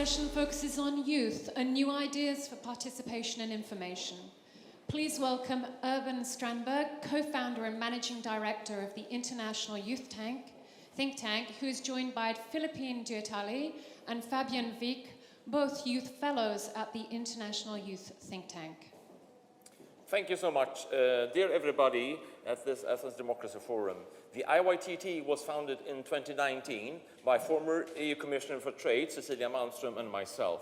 session focuses on youth and new ideas for participation and information. Please welcome Urban Strandberg, co-founder and managing director of the International Youth think tank, who is joined by Philippine Dutailly and Fabian Wiek, both youth fellows at the International Youth think tank. Thank you so much. Dear everybody at this Athens Democracy Forum, the IYTT was founded in 2019 by former EU Commissioner for Trade, Cecilia Malmström, and myself.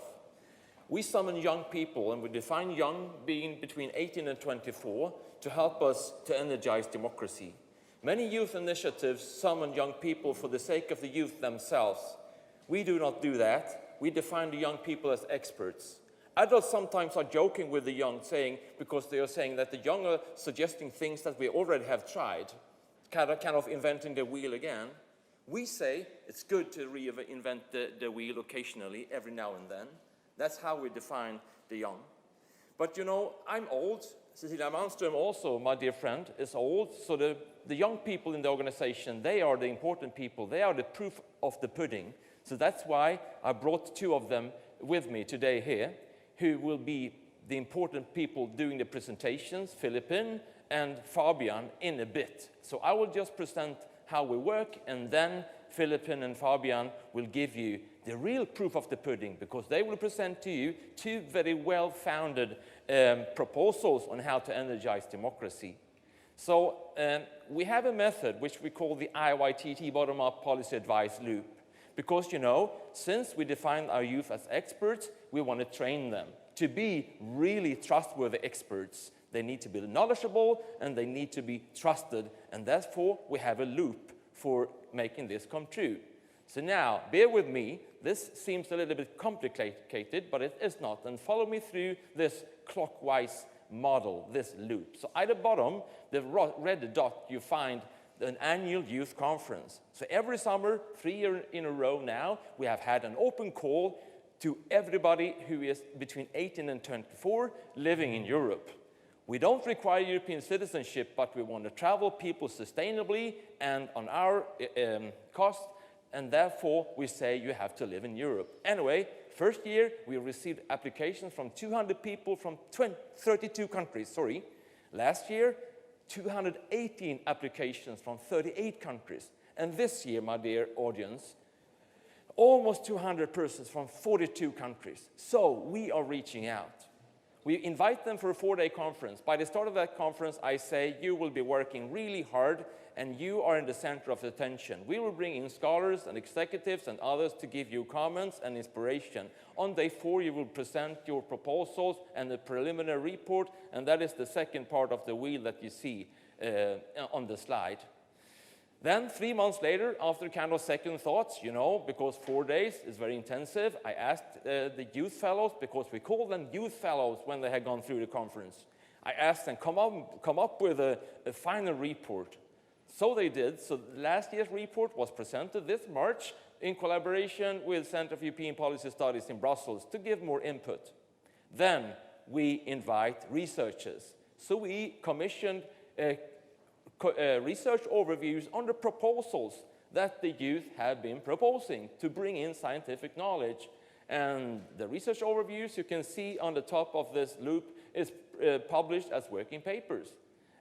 We summon young people, and we define young being between 18 and 24, to help us to energize democracy. Many youth initiatives summon young people for the sake of the youth themselves. We do not do that. We define the young people as experts. Adults sometimes are joking with the young, because they are saying that the young are suggesting things that we already have tried, kind of inventing the wheel again. We say it's good to reinvent the wheel occasionally, every now and then. That's how we define the young. But you know, I'm old. Cecilia Malmström also, my dear friend, is old. So the young people in the organization, they are the important people. They are the proof of the pudding. So that's why I brought two of them with me today here, who will be the important people doing the presentations, Philippine and Fabian, in a bit. So I will just present how we work, and then Philippine and Fabian will give you the real proof of the pudding, because they will present to you two very well-founded proposals on how to energize democracy. So we have a method which we call the IYTT bottom-up policy advice loop. Because, you know, since we define our youth as experts, we want to train them to be really trustworthy experts. They need to be knowledgeable and they need to be trusted. And therefore, we have a loop for making this come true. So now, bear with me. This seems a little bit complicated, but it is not. And follow me through this clockwise model, this loop. So at the bottom, the red dot, you find an annual youth conference. So every summer, 3 years in a row now, we have had an open call to everybody who is between 18 and 24 living in Europe. We don't require European citizenship, but we want to travel people sustainably and on our cost, and therefore we say you have to live in Europe. Anyway, first year we received applications from 200 people from 32 countries, Last year, 218 applications from 38 countries. And this year, my dear audience, almost 200 persons from 42 countries. So we are reaching out. We invite them for a 4-day conference. By the start of that conference, I say, you will be working really hard and you are in the center of attention. We will bring in scholars and executives and others to give you comments and inspiration. On day 4, you will present your proposals and the preliminary report, and that is the second part of the wheel that you see on the slide. Then 3 months later, after kind of second thoughts, you know, because 4 days is very intensive, I asked the youth fellows, because we call them youth fellows when they had gone through the conference. I asked them, come up with a final report. So they did. So last year's report was presented this March in collaboration with Center for European Policy Studies in Brussels to give more input. Then we invite researchers. So we commissioned research overviews on the proposals that the youth have been proposing to bring in scientific knowledge. And the research overviews you can see on the top of this loop is published as working papers.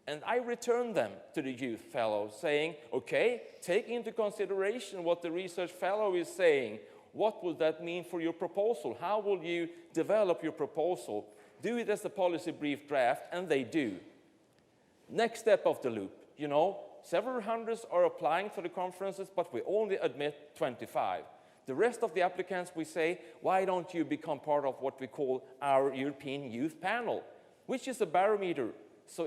And I return them to the youth fellow saying, okay, take into consideration what the research fellow is saying. What will that mean for your proposal? How will you develop your proposal? Do it as a policy brief draft, and they do. Next step of the loop, you know, several hundreds are applying for the conferences, but we only admit 25. The rest of the applicants, we say, why don't you become part of what we call our European Youth Panel, which is a barometer. So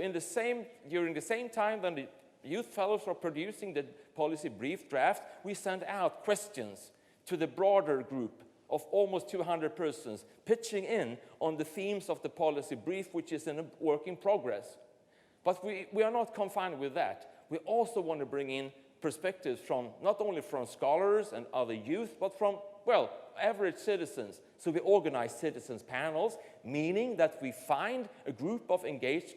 during the same time when the youth fellows are producing the policy brief draft, we send out questions to the broader group of almost 200 persons pitching in on the themes of the policy brief, which is in a work in progress. But we are not confined with that. We also want to bring in perspectives from not only from scholars and other youth, but from, well, average citizens. So we organize citizens panels, meaning that we find a group of engaged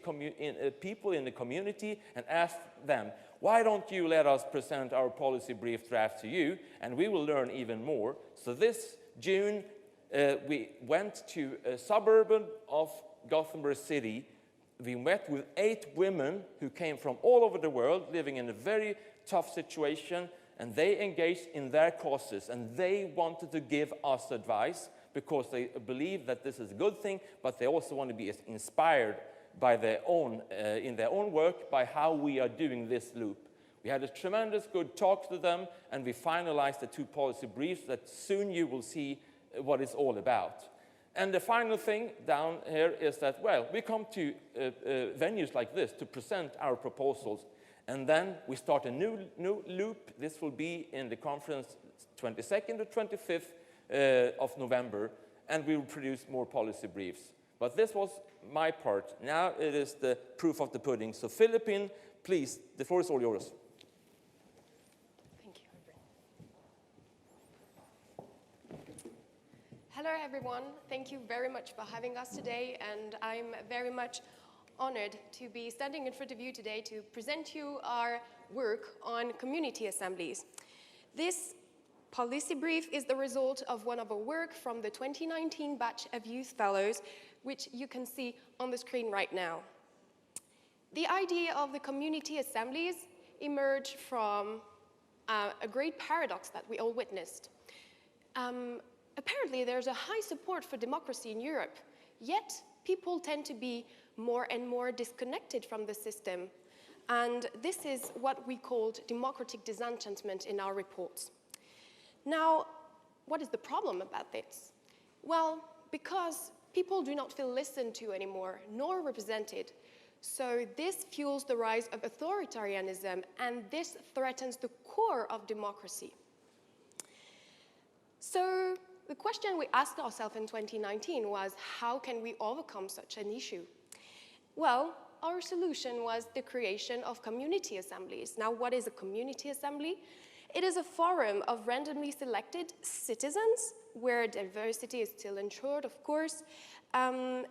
people in the community and ask them, why don't you let us present our policy brief draft to you, and we will learn even more. So this June we went to a suburb of Gothenburg City. We met with 8 women who came from all over the world, living in a very tough situation, and they engaged in their causes, and they wanted to give us advice because they believe that this is a good thing, but they also want to be inspired by their own, in their own work by how we are doing this loop. We had a tremendous good talk to them, and we finalized the 2 policy briefs that soon you will see what it's all about. And the final thing down here is that, well, we come to venues like this to present our proposals, and then we start a new loop. This will be in the conference 22nd to 25th of November, and we will produce more policy briefs. But this was my part. Now it is the proof of the pudding. So Philippine, please, the floor is all yours. Thank you. Hello, everyone. Thank you very much for having us today, and I'm very much honored to be standing in front of you today to present you our work on community assemblies. This policy brief is the result of one of our work from the 2019 batch of youth fellows, which you can see on the screen right now. The idea of the community assemblies emerged from a great paradox that we all witnessed. Apparently, there's a high support for democracy in Europe, yet people tend to be more and more disconnected from the system. And this is what we called democratic disenchantment in our reports. Now, what is the problem about this? Well, because people do not feel listened to anymore, nor represented. So this fuels the rise of authoritarianism, and this threatens the core of democracy. So the question we asked ourselves in 2019 was, how can we overcome such an issue? Well, our solution was the creation of community assemblies. Now, what is a community assembly? It is a forum of randomly selected citizens, where diversity is still ensured, of course,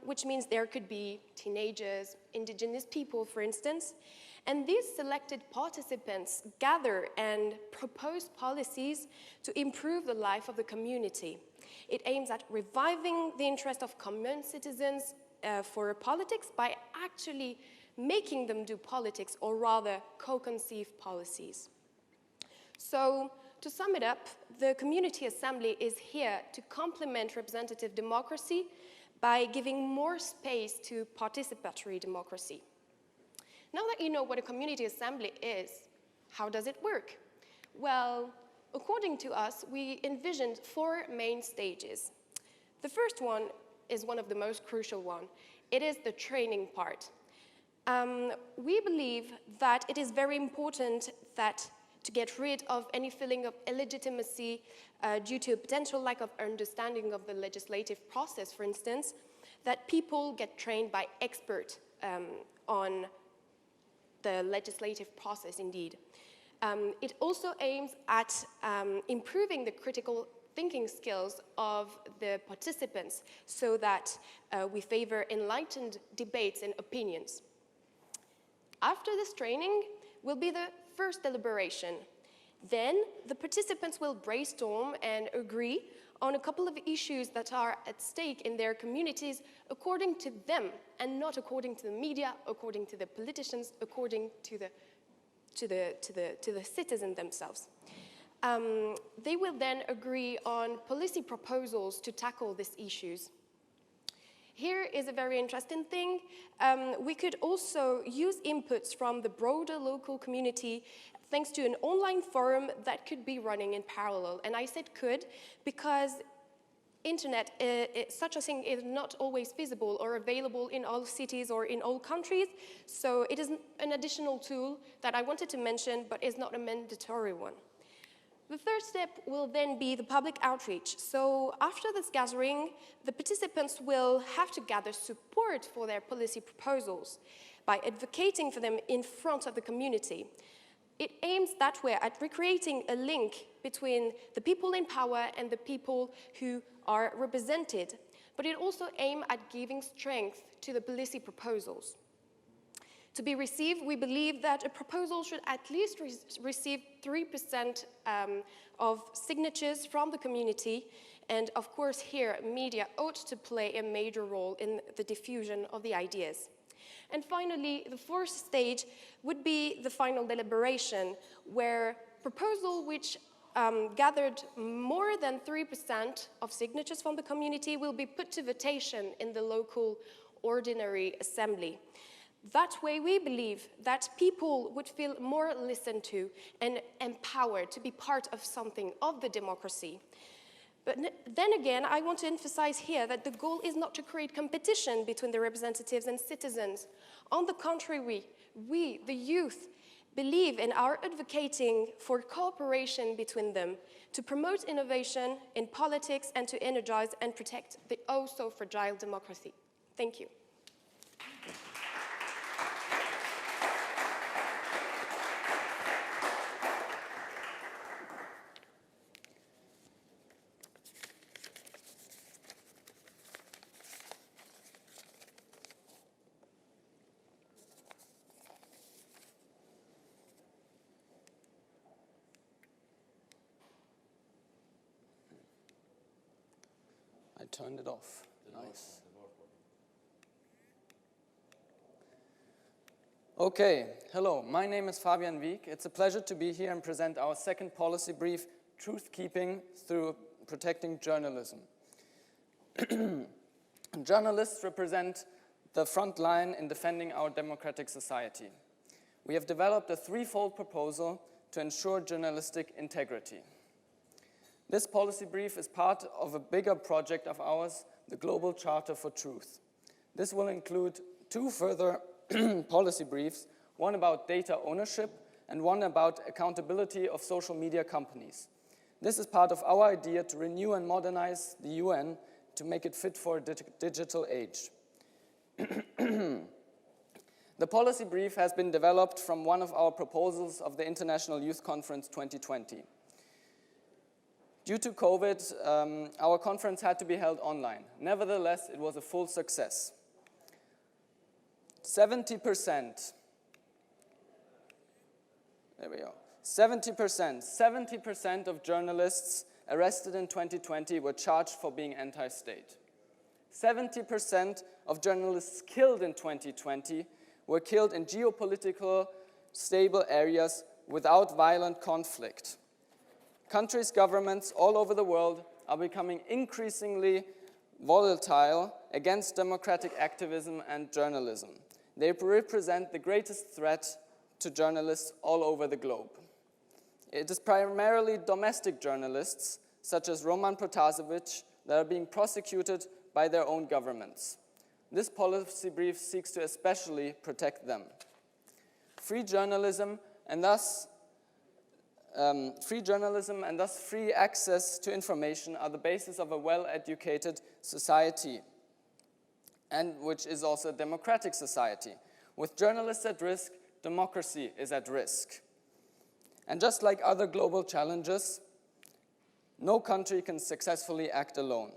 which means there could be teenagers, indigenous people, for instance. And these selected participants gather and propose policies to improve the life of the community. It aims at reviving the interest of common citizens for politics by actually making them do politics, or rather co-conceive policies. So, to sum it up, the community assembly is here to complement representative democracy by giving more space to participatory democracy. Now that you know what a community assembly is, how does it work? Well, according to us, we envisioned 4 main stages. The first one is one of the most crucial ones. It is the training part. We believe that it is very important that to get rid of any feeling of illegitimacy due to a potential lack of understanding of the legislative process, for instance, that people get trained by experts on the legislative process, indeed. It also aims at improving the critical thinking skills of the participants so that we favor enlightened debates and opinions. After this training will be the first deliberation. Then the participants will brainstorm and agree on a couple of issues that are at stake in their communities according to them, and not according to the media, according to the politicians, according to the citizens themselves. They will then agree on policy proposals to tackle these issues. Here is a very interesting thing. We could also use inputs from the broader local community thanks to an online forum that could be running in parallel. And I said could because internet, such a thing is not always feasible or available in all cities or in all countries. So it is an additional tool that I wanted to mention, but is not a mandatory one. The third step will then be the public outreach. So after this gathering, the participants will have to gather support for their policy proposals by advocating for them in front of the community. It aims that way at recreating a link between the people in power and the people who are represented, but it also aims at giving strength to the policy proposals. To be received, we believe that a proposal should at least receive 3% of signatures from the community, And of course here, media ought to play a major role in the diffusion of the ideas. And finally, the fourth stage would be the final deliberation, where proposal which gathered more than 3% of signatures from the community will be put to votation in the local ordinary assembly. That way, we believe that people would feel more listened to and empowered to be part of something of the democracy. But then again, I want to emphasize here that the goal is not to create competition between the representatives and citizens. On the contrary, we, the youth, believe in our advocating for cooperation between them to promote innovation in politics and to energize and protect the oh so fragile democracy. Thank you. I turned it off. Nice. Okay, hello, my name is Fabian Wiek. It's a pleasure to be here and present our second policy brief, Truth-Keeping Through Protecting Journalism. Journalists represent the front line in defending our democratic society. We have developed a threefold proposal to ensure journalistic integrity. This policy brief is part of a bigger project of ours, the Global Charter for Truth. This will include two further policy briefs, one about data ownership and one about accountability of social media companies. This is part of our idea to renew and modernize the UN to make it fit for a digital age. The policy brief has been developed from one of our proposals of the International Youth Conference 2020. Due to COVID, our conference had to be held online. Nevertheless, it was a full success. 70%, there we go, 70% of journalists arrested in 2020 were charged for being anti-state. 70% of journalists killed in 2020 were killed in geopolitical stable areas without violent conflict. Countries, governments all over the world are becoming increasingly volatile against democratic activism and journalism. They represent the greatest threat to journalists all over the globe. It is primarily domestic journalists, such as Roman Protasevich, that are being prosecuted by their own governments. This policy brief seeks to especially protect them. Free journalism and thus free access to information are the basis of a well-educated society, and which is also a democratic society. With journalists at risk, democracy is at risk. And just like other global challenges, no country can successfully act alone.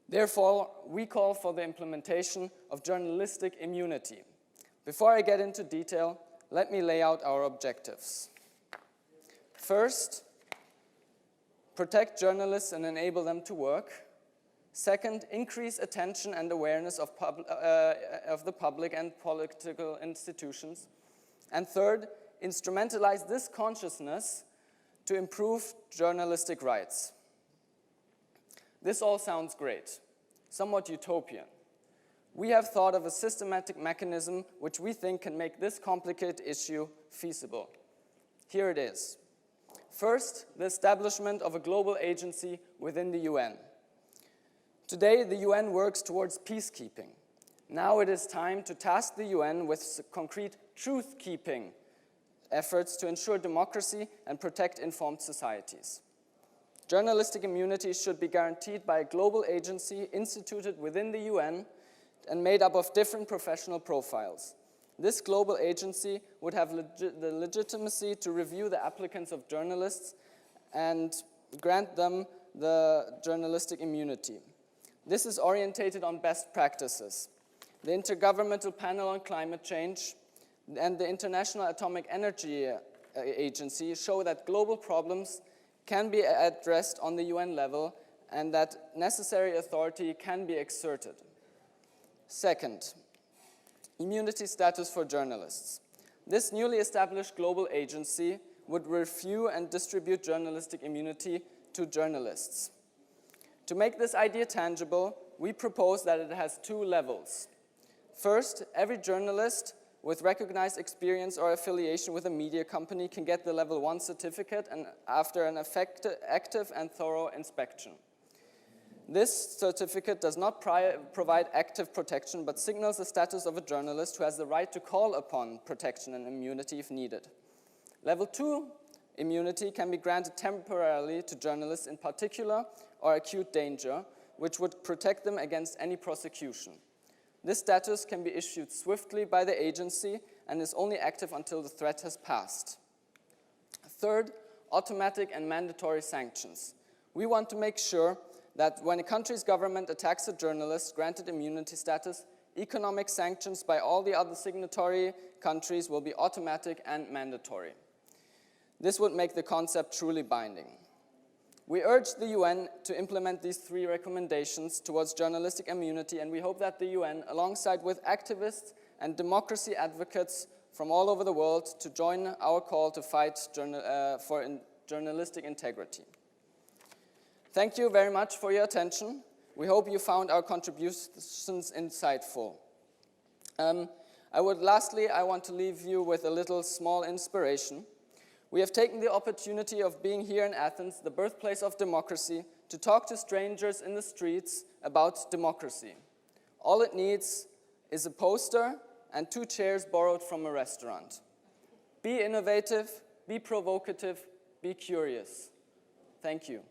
Therefore, we call for the implementation of journalistic immunity. Before I get into detail, let me lay out our objectives. First, protect journalists and enable them to work. Second, increase attention and awareness of the public and political institutions. And third, instrumentalize this consciousness to improve journalistic rights. This all sounds great, somewhat utopian. We have thought of a systematic mechanism which we think can make this complicated issue feasible. Here it is. First, the establishment of a global agency within the UN. Today, the UN works towards peacekeeping. Now it is time to task the UN with concrete truth-keeping efforts to ensure democracy and protect informed societies. Journalistic immunity should be guaranteed by a global agency instituted within the UN and made up of different professional profiles. This global agency would have the legitimacy to review the applicants of journalists and grant them the journalistic immunity. This is orientated on best practices. The Intergovernmental Panel on Climate Change and the International Atomic Energy Agency show that global problems can be addressed on the UN level and that necessary authority can be exerted. Second, immunity status for journalists. This newly established global agency would review and distribute journalistic immunity to journalists. To make this idea tangible, we propose that it has 2 levels. First, every journalist with recognized experience or affiliation with a media company can get the level 1 certificate and after an active and thorough inspection. This certificate does not provide active protection, but signals the status of a journalist who has the right to call upon protection and immunity if needed. Level 2 immunity can be granted temporarily to journalists in particular or acute danger, which would protect them against any prosecution. This status can be issued swiftly by the agency and is only active until the threat has passed. Third, automatic and mandatory sanctions. We want to make sure that when a country's government attacks a journalist granted immunity status, economic sanctions by all the other signatory countries will be automatic and mandatory. This would make the concept truly binding. We urge the UN to implement these 3 recommendations towards journalistic immunity, and we hope that the UN, alongside with activists and democracy advocates from all over the world, to join our call to fight for journalistic integrity. Thank you very much for your attention. We hope you found our contributions insightful. Lastly, I want to leave you with a little small inspiration. We have taken the opportunity of being here in Athens, the birthplace of democracy, to talk to strangers in the streets about democracy. All it needs is a poster and 2 chairs borrowed from a restaurant. Be innovative, be provocative, be curious. Thank you.